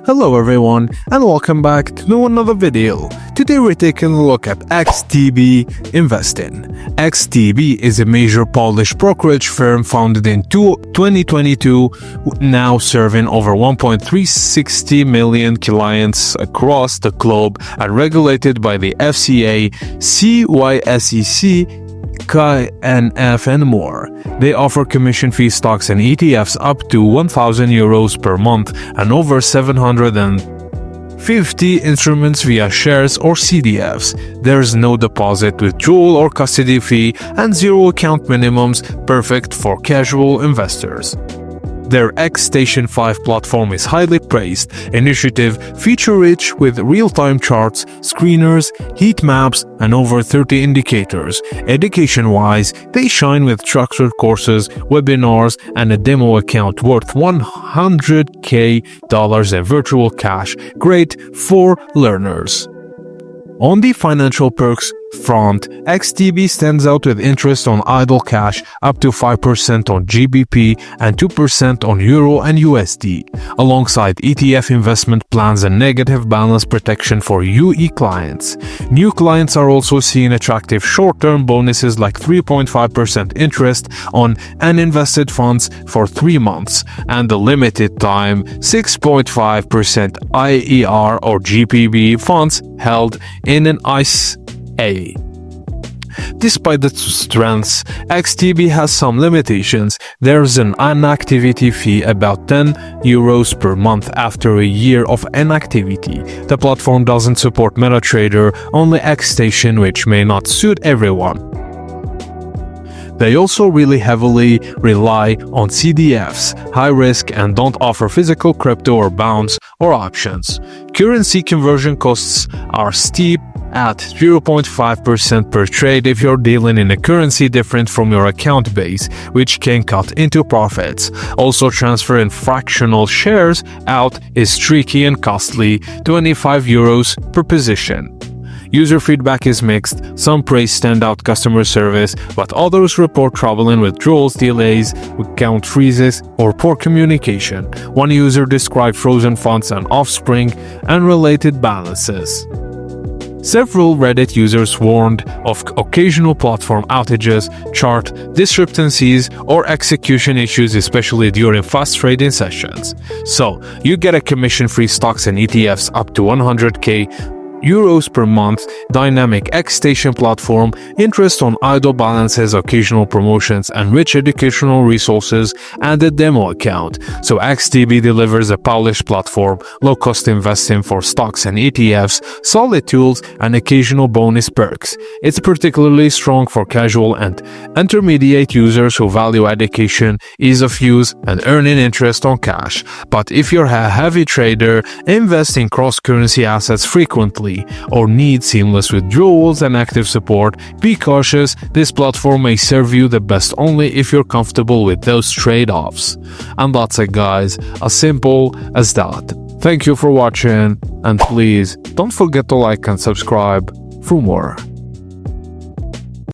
Hello everyone and welcome back to another video. Today we're taking a look at XTB Investing. XTB is a major Polish brokerage firm founded in 2022, now serving over 1.360 million clients across the globe and regulated by the FCA, CYSEC, KNF and more. They offer commission-free stocks and ETFs up to €1,000 per month and over 750 instruments via shares or CDFs. There's no deposit, withdrawal or custody fee and zero account minimums, perfect for casual investors. Their X Station 5 platform is highly praised, initiative feature-rich with real-time charts, screeners, heat maps, and over 30 indicators. Education-wise, they shine with structured courses, webinars, and a demo account worth $100K in virtual cash, great for learners. On the financial perks front, XTB stands out with interest on idle cash up to 5% on GBP and 2% on Euro and USD, alongside ETF investment plans and negative balance protection for UE clients. New clients are also seeing attractive short-term bonuses like 3.5% interest on uninvested funds for 3 months and the limited time 6.5% IER or GPB funds held in an ICE. Despite the strengths, XTB has some limitations. There's an inactivity fee about €10 per month after a year of inactivity. The platform doesn't support MetaTrader, only XStation, which may not suit everyone. They also really heavily rely on CDFs, high risk, and don't offer physical crypto or bonds or options. Currency conversion costs are steep at 0.5% per trade if you're dealing in a currency different from your account base, which can cut into profits. Also, transferring fractional shares out is tricky and costly, €25 per position. User feedback is mixed. Some praise standout customer service, but others report trouble in withdrawals, delays, account freezes, or poor communication. One user described frozen funds and offspring unrelated balances. Several Reddit users warned of occasional platform outages, chart discrepancies, or execution issues, especially during fast trading sessions. So, you get a commission-free stocks and ETFs up to €100K per month, dynamic X Station platform, interest on idle balances, occasional promotions, and rich educational resources, and a demo account. So XTB delivers a Polish platform, low-cost investing for stocks and ETFs, solid tools, and occasional bonus perks. It's particularly strong for casual and intermediate users who value education, ease of use, and earning interest on cash. But if you're a heavy trader, invest in cross-currency assets frequently, or need seamless withdrawals and active support, be cautious. This platform may serve you the best only if you're comfortable with those trade-offs. And that's it, guys, as simple as that. Thank you for watching, and please don't forget to like and subscribe for more.